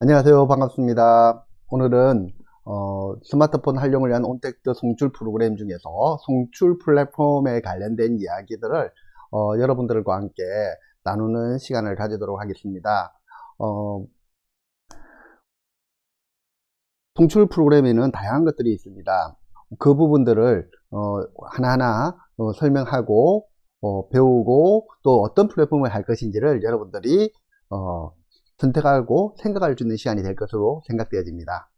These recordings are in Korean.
안녕하세요. 반갑습니다. 오늘은 스마트폰 활용을 위한 온택트 송출 프로그램 중에서 송출 플랫폼에 관련된 이야기들을 여러분들과 함께 나누는 시간을 가지도록 하겠습니다. 어, 송출 프로그램에는 다양한 것들이 있습니다. 그 부분들을 하나하나 설명하고 배우고 또 어떤 플랫폼을 할 것인지를 여러분들이 선택하고 생각할 수 있는 시간이 될 것으로 생각되어집니다.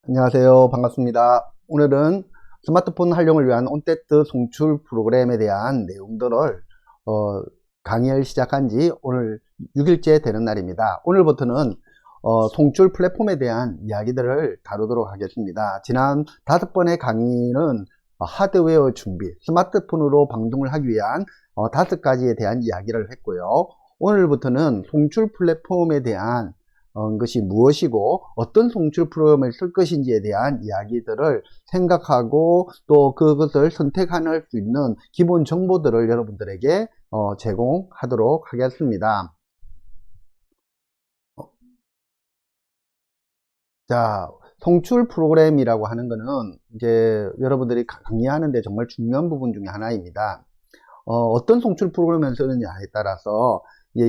안녕하세요. 반갑습니다. 오늘은 스마트폰 활용을 위한 온택트 송출 프로그램에 대한 내용들을 강의를 시작한 지 오늘 6일째 되는 날입니다. 오늘부터는 송출 플랫폼에 대한 이야기들을 다루도록 하겠습니다. 지난 5번의 강의는 하드웨어 준비, 스마트폰으로 방송을 하기 위한 5가지에 대한 이야기를 했고요. 오늘부터는 송출 플랫폼에 대한 것이 무엇이고 어떤 송출 프로그램을 쓸 것인지에 대한 이야기들을 생각하고 또 그것을 선택할 수 있는 기본 정보들을 여러분들에게 제공하도록 하겠습니다. 자, 송출 프로그램이라고 하는 거는 이제 여러분들이 강의하는데 정말 중요한 부분 중에 하나입니다. 어떤 송출 프로그램을 쓰느냐에 따라서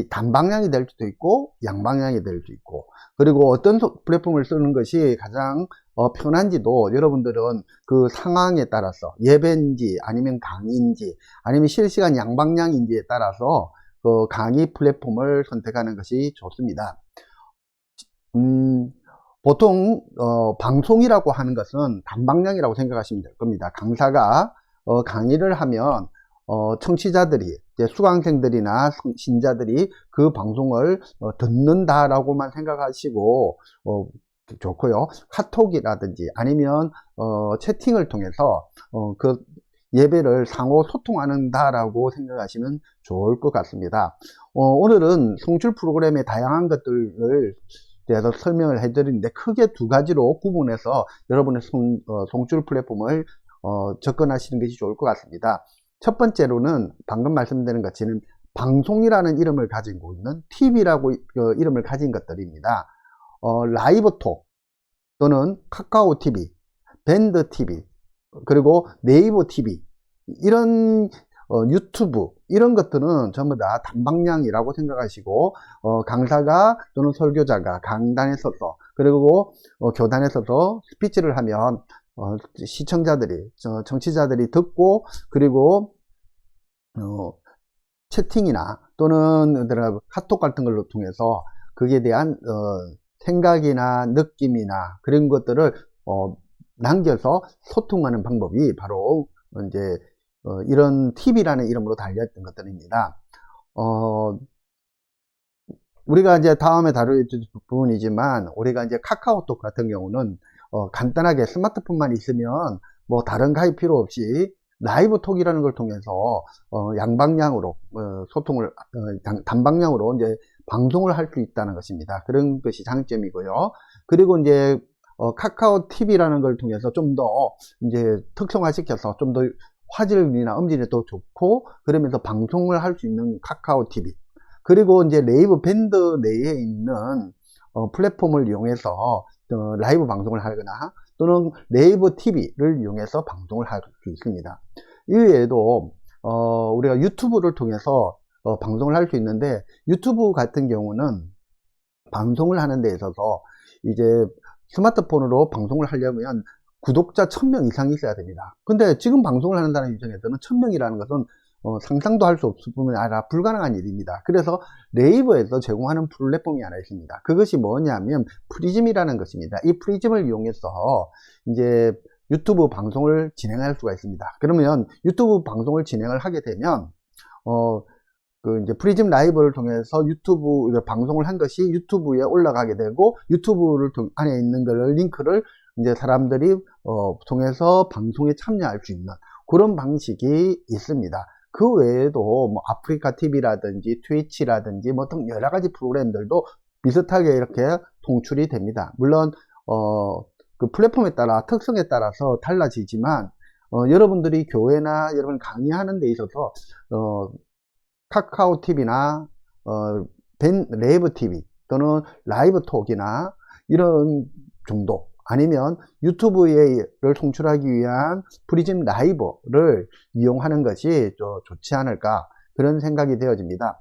단방향이 될 수도 있고 양방향이 될 수 있고, 그리고 어떤 플랫폼을 쓰는 것이 가장 편한지도 여러분들은 그 상황에 따라서 예배인지 아니면 강의인지 아니면 실시간 양방향인지에 따라서 그 강의 플랫폼을 선택하는 것이 좋습니다. 보통 방송이라고 하는 것은 단방향이라고 생각하시면 될 겁니다. 강사가 강의를 하면 청취자들이, 수강생들이나 신자들이 그 방송을 듣는다라고만 생각하시고 좋고요. 카톡이라든지 아니면 채팅을 통해서 그 예배를 상호 소통하는다라고 생각하시면 좋을 것 같습니다. 오늘은 송출 프로그램의 다양한 것들을 대해서 설명을 해드리는데 크게 2가지로 구분해서 여러분의 송출 플랫폼을 접근하시는 것이 좋을 것 같습니다. 첫 번째로는 방금 말씀드린 것처럼 방송이라는 이름을 가지고 있는 TV라고 이름을 가진 것들입니다. 라이브톡 또는 카카오 TV, 밴드 TV, 그리고 네이버 TV, 이런 유튜브, 이런 것들은 전부 다 단방향이라고 생각하시고 강사가 또는 설교자가 강단에 서서 그리고 교단에 서서 스피치를 하면 시청자들이, 청취자들이 듣고 그리고 채팅이나 또는 카톡 같은 걸로 통해서 그에 대한 생각이나 느낌이나 그런 것들을 남겨서 소통하는 방법이 바로 이제 이런 TV라는 이름으로 달렸던 것들입니다. 우리가 이제 다음에 다룰 부분이지만 우리가 이제 카카오톡 같은 경우는 간단하게 스마트폰만 있으면 뭐 다른 가입 필요 없이 라이브톡이라는 걸 통해서 양방향으로 소통을 단방향으로 이제 방송을 할 수 있다는 것입니다. 그런 것이 장점이고요. 그리고 이제 카카오 TV라는 걸 통해서 좀 더 이제 특성화시켜서 좀 더 화질이나 음질이 더 좋고 그러면서 방송을 할 수 있는 카카오 TV, 그리고 이제 네이버 밴드 내에 있는 플랫폼을 이용해서 라이브 방송을 하거나 또는 네이버 TV를 이용해서 방송을 할 수 있습니다. 이외에도 우리가 유튜브를 통해서 방송을 할 수 있는데, 유튜브 같은 경우는 방송을 하는 데 있어서 이제 스마트폰으로 방송을 하려면 구독자 1000명 이상이 있어야 됩니다. 근데 지금 방송을 하는 사람 입장에서는 1000명이라는 것은 상상도 할 수 없을 뿐만 아니라 불가능한 일입니다. 그래서 네이버에서 제공하는 플랫폼이 하나 있습니다. 그것이 뭐냐면 프리즘이라는 것입니다. 이 프리즘을 이용해서 이제 유튜브 방송을 진행할 수가 있습니다. 그러면 유튜브 방송을 진행을 하게 되면 이제 프리즘 라이브를 통해서 유튜브 방송을 한 것이 유튜브에 올라가게 되고, 유튜브를 안에 있는 걸 링크를 이제 사람들이 통해서 방송에 참여할 수 있는 그런 방식이 있습니다. 그 외에도 뭐 아프리카 TV라든지 트위치라든지 뭐 등 여러 가지 프로그램들도 비슷하게 이렇게 통출이 됩니다. 물론 그 플랫폼에 따라 특성에 따라서 달라지지만 여러분들이 교회나 여러분 강의하는 데 있어서 카카오 TV나 레이브 TV 또는 라이브톡이나 이런 정도, 아니면 유튜브를 송출하기 위한 프리즘 라이브를 이용하는 것이 좋지 않을까, 그런 생각이 되어집니다.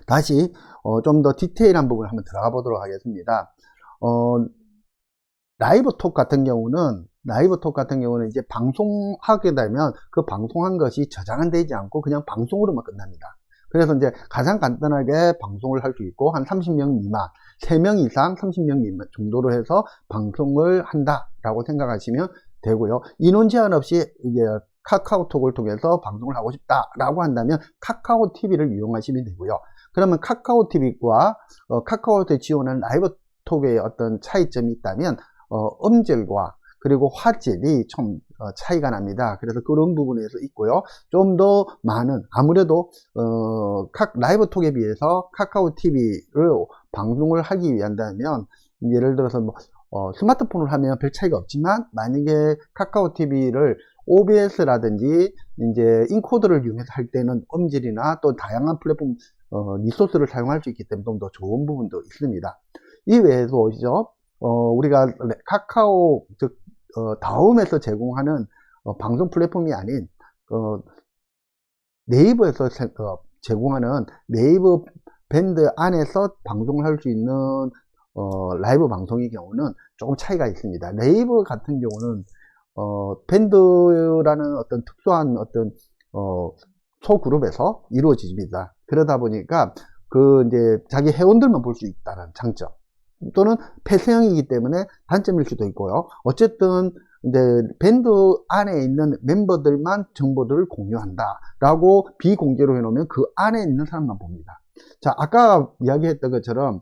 다시 좀 더 디테일한 부분을 한번 들어가 보도록 하겠습니다. 라이브톡 같은 경우는 이제 방송하게 되면 그 방송한 것이 저장은 되지 않고 그냥 방송으로만 끝납니다. 그래서 이제 가장 간단하게 방송을 할 수 있고, 한 30명 미만, 3명 이상 30명 미만 정도로 해서 방송을 한다라고 생각하시면 되고요. 인원 제한 없이 이제 카카오톡을 통해서 방송을 하고 싶다라고 한다면 카카오 TV를 이용하시면 되고요. 그러면 카카오 TV와 카카오톡에 지원하는 라이브톡의 어떤 차이점이 있다면 음질과 그리고 화질이 좀 차이가 납니다. 그래서 그런 부분에서 있고요. 좀 더 많은, 아무래도 라이브톡에 비해서 카카오 TV를 방송을 하기 위한다면, 예를 들어서 스마트폰을 하면 별 차이가 없지만, 만약에 카카오 TV를 OBS라든지 이제 인코더를 이용해서 할 때는 음질이나 또 다양한 플랫폼 리소스를 사용할 수 있기 때문에 좀 더 좋은 부분도 있습니다. 이외에도 우리가 카카오, 즉 다음에서 제공하는 방송 플랫폼이 아닌 네이버에서 제공하는 네이버 밴드 안에서 방송을 할 수 있는 라이브 방송의 경우는 조금 차이가 있습니다. 네이버 같은 경우는 밴드라는 어떤 특수한 어떤 소그룹에서 이루어집니다. 그러다 보니까 이제 자기 회원들만 볼 수 있다는 장점, 또는 폐쇄형이기 때문에 단점일 수도 있고요. 어쨌든 이제 밴드 안에 있는 멤버들만 정보들을 공유한다 라고 비공개로 해놓으면 그 안에 있는 사람만 봅니다. 자, 아까 이야기했던 것처럼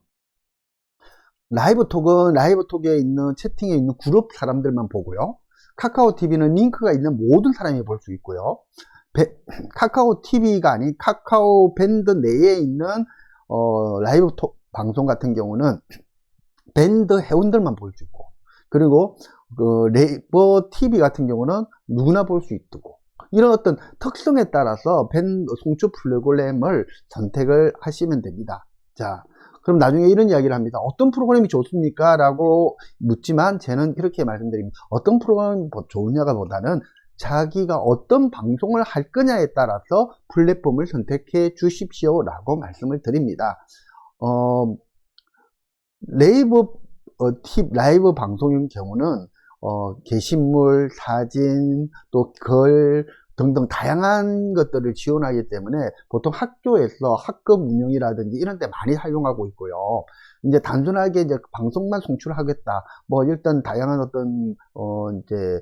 라이브톡에 있는 채팅에 있는 그룹 사람들만 보고요. 카카오 TV는 링크가 있는 모든 사람이 볼 수 있고요. 카카오 TV가 아닌 카카오 밴드 내에 있는 라이브톡 방송 같은 경우는 밴드 회원들만 볼 수 있고, 그리고 네이버 TV 같은 경우는 누구나 볼 수 있고, 이런 어떤 특성에 따라서 밴드 송출 프로그램을 선택을 하시면 됩니다. 자, 그럼 나중에 이런 이야기를 합니다. 어떤 프로그램이 좋습니까? 라고 묻지만 저는 이렇게 말씀드립니다. 어떤 프로그램이 좋으냐가 보다는 자기가 어떤 방송을 할 거냐에 따라서 플랫폼을 선택해 주십시오 라고 말씀을 드립니다. 라이브 방송인 경우는 게시물, 사진, 또 글 등등 다양한 것들을 지원하기 때문에 보통 학교에서 학급 운영이라든지 이런 데 많이 활용하고 있고요. 이제 단순하게 이제 방송만 송출하겠다, 일단 다양한 어떤 이제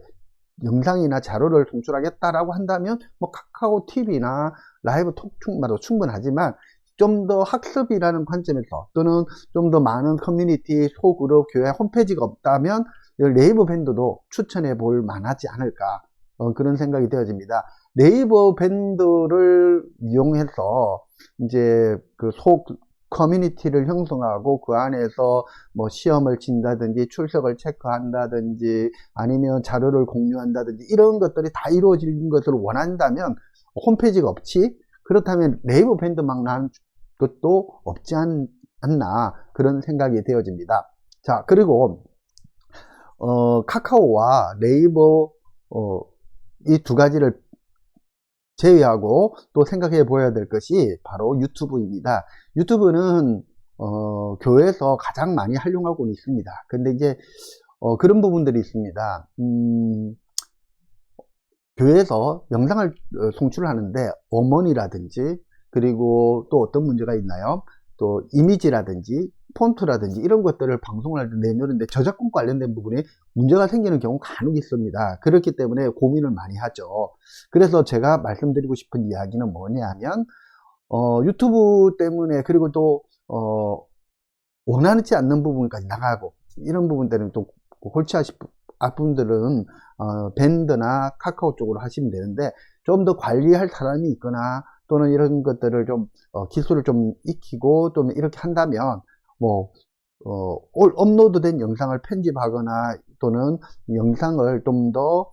영상이나 자료를 송출하겠다라고 한다면 카카오 TV나 라이브 톡마도 충분하지만, 좀 더 학습이라는 관점에서, 또는 좀 더 많은 커뮤니티, 소그룹, 교회 홈페이지가 없다면 네이버 밴드도 추천해 볼 만하지 않을까, 그런 생각이 되어집니다. 네이버 밴드를 이용해서 이제 커뮤니티를 형성하고 그 안에서 시험을 친다든지 출석을 체크한다든지 아니면 자료를 공유한다든지 이런 것들이 다 이루어지는 것을 원한다면 홈페이지가 없지, 그렇다면 네이버 밴드만 난 것도 없지 않나, 그런 생각이 되어집니다. 자, 그리고 카카오와 네이버 이 두 가지를 제외하고 또 생각해 보아야 될 것이 바로 유튜브입니다. 유튜브는 교회에서 가장 많이 활용하고 있습니다. 근데 이제 그런 부분들이 있습니다. 교회에서 영상을 송출하는데 어머니라든지, 그리고 또 어떤 문제가 있나요? 또 이미지라든지 폰트라든지 이런 것들을 방송을 할 때 내놓는데 저작권 관련된 부분에 문제가 생기는 경우가 간혹 있습니다. 그렇기 때문에 고민을 많이 하죠. 그래서 제가 말씀드리고 싶은 이야기는 뭐냐 하면 유튜브 때문에, 그리고 또 원하지 않는 부분까지 나가고 이런 부분들은 또 골치 아실 분들은 밴드나 카카오 쪽으로 하시면 되는데, 좀 더 관리할 사람이 있거나 또는 이런 것들을 좀 기술을 좀 익히고 또 이렇게 한다면 업로드된 영상을 편집하거나 또는 영상을 좀 더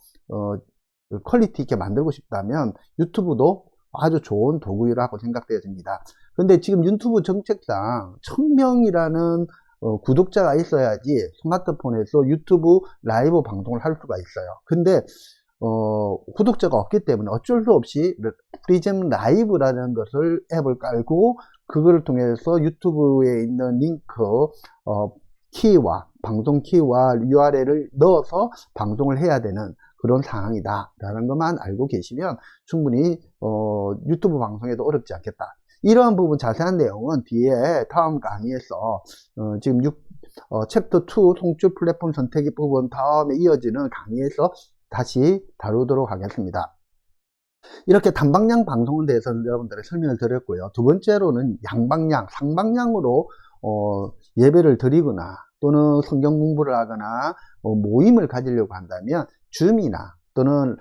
퀄리티 있게 만들고 싶다면 유튜브도 아주 좋은 도구라고 생각되어집니다. 근데 지금 유튜브 정책상 1000명이라는 구독자가 있어야지 스마트폰에서 유튜브 라이브 방송을 할 수가 있어요. 근데 구독자가 없기 때문에 어쩔 수 없이 프리즘 라이브라는 것을 앱을 깔고 그걸 통해서 유튜브에 있는 링크 키와 방송 키와 URL을 넣어서 방송을 해야 되는 그런 상황이다 라는 것만 알고 계시면 충분히 유튜브 방송에도 어렵지 않겠다. 이러한 부분 자세한 내용은 뒤에 다음 강의에서 지금 챕터 2 송출 플랫폼 선택의 부분 다음에 이어지는 강의에서 다시 다루도록 하겠습니다. 이렇게 단방향 방송에 대해서 여러분들에게 설명을 드렸고요. 두 번째로는 양방향, 상방향으로 예배를 드리거나 또는 성경 공부를 하거나 모임을 가지려고 한다면 줌이나 또는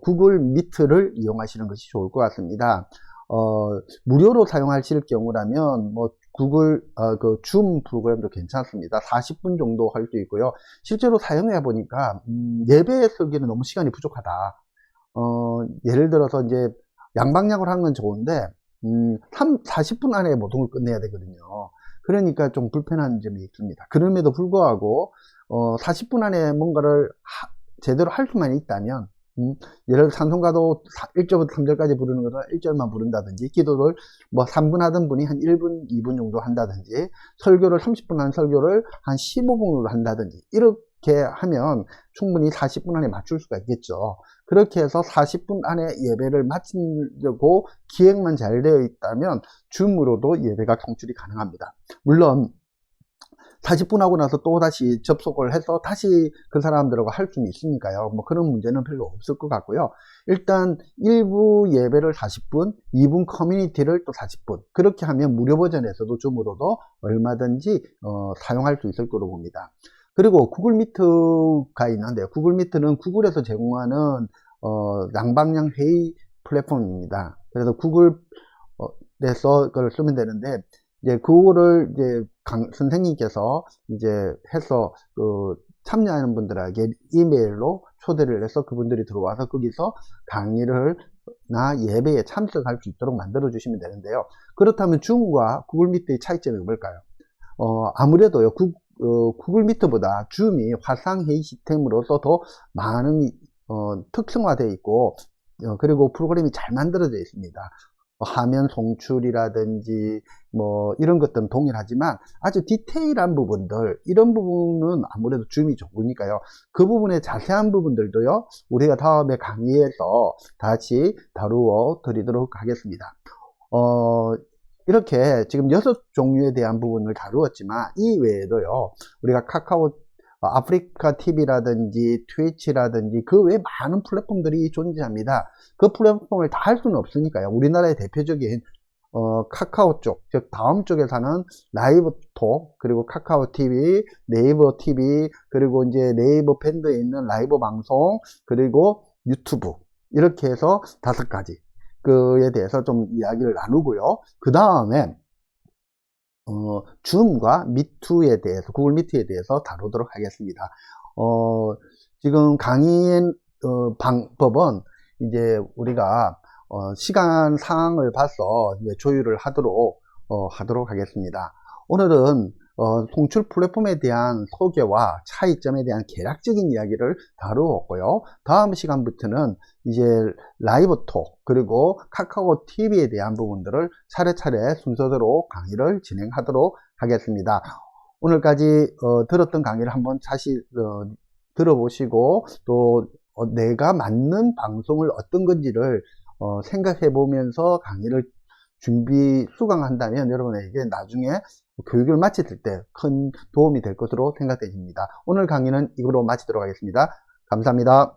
구글 미트를 이용하시는 것이 좋을 것 같습니다. 무료로 사용하실 경우라면 뭐 구글 그 줌 프로그램도 괜찮습니다. 40분 정도 할 수 있고요. 실제로 사용해 보니까 예배 설교는 너무 시간이 부족하다. 예를 들어서 이제 양방향으로 하는 건 좋은데 40분 안에 모든 걸 끝내야 되거든요. 그러니까 좀 불편한 점이 있습니다. 그럼에도 불구하고 40분 안에 뭔가를 제대로 할 수만 있다면 예를 들어 찬송가도 1절부터 3절까지 부르는 것을 1절만 부른다든지 기도를 뭐 3분 하던 분이 한 1분, 2분 정도 한다든지 설교를 30분 한 설교를 한 15분으로 한다든지 이렇게 하면 충분히 40분 안에 맞출 수가 있겠죠. 그렇게 해서 40분 안에 예배를 마치려고 기획만 잘 되어 있다면 줌으로도 예배가 송출이 가능합니다. 물론 40분 하고 나서 또 다시 접속을 해서 다시 그 사람들하고 할 수는 있으니까요. 뭐 그런 문제는 별로 없을 것 같고요. 일단 1부 예배를 40분, 2분 커뮤니티를 또 40분. 그렇게 하면 무료 버전에서도 줌으로도 얼마든지 사용할 수 있을 거로 봅니다. 그리고 구글 미트가 있는데 구글 미트는 구글에서 제공하는 양방향 회의 플랫폼입니다. 그래서 구글에서 그걸 쓰면 되는데 이제 그거를 이제 선생님께서 이제 해서 참여하는 분들에게 이메일로 초대를 해서 그분들이 들어와서 거기서 강의를 나 예배에 참석할 수 있도록 만들어 주시면 되는데요. 그렇다면 줌과 구글 미트의 차이점이 뭘까요? 아무래도요 구글 미트보다 줌이 화상 회의 시스템으로서 더 많은 특성화되어 있고 그리고 프로그램이 잘 만들어져 있습니다. 화면 송출이라든지 뭐 이런 것들은 동일하지만 아주 디테일한 부분들 이런 부분은 아무래도 줌이 좋으니까요. 그 부분의 자세한 부분들도요 우리가 다음에 강의에서 다시 다루어 드리도록 하겠습니다. 이렇게 지금 6종류에 대한 부분을 다루었지만 이 외에도요 우리가 카카오 아프리카 TV라든지 트위치라든지 그 외에 많은 플랫폼들이 존재합니다. 그 플랫폼을 다 할 수는 없으니까요. 우리나라의 대표적인 카카오 쪽, 즉 다음 쪽에서는 라이브톡, 그리고 카카오 TV, 네이버 TV, 그리고 이제 네이버 밴드에 있는 라이브 방송, 그리고 유튜브 이렇게 해서 5가지 그에 대해서 좀 이야기를 나누고요. 그 다음에 줌과 미투에 대해서 구글 미트에 대해서 다루도록 하겠습니다. 지금 강의의 방법은 이제 우리가 시간 상황을 봐서 이제 조율을 하도록 하겠습니다. 오늘은 송출 플랫폼에 대한 소개와 차이점에 대한 개략적인 이야기를 다루었고요. 다음 시간부터는 이제 라이브톡 그리고 카카오 TV에 대한 부분들을 차례차례 순서대로 강의를 진행하도록 하겠습니다. 오늘까지 들었던 강의를 한번 다시 들어보시고 또 내가 맞는 방송을 어떤 건지를 생각해 보면서 강의를 수강한다면 여러분에게 나중에 교육을 마칠 때 큰 도움이 될 것으로 생각됩니다. 오늘 강의는 이걸로 마치도록 하겠습니다. 감사합니다.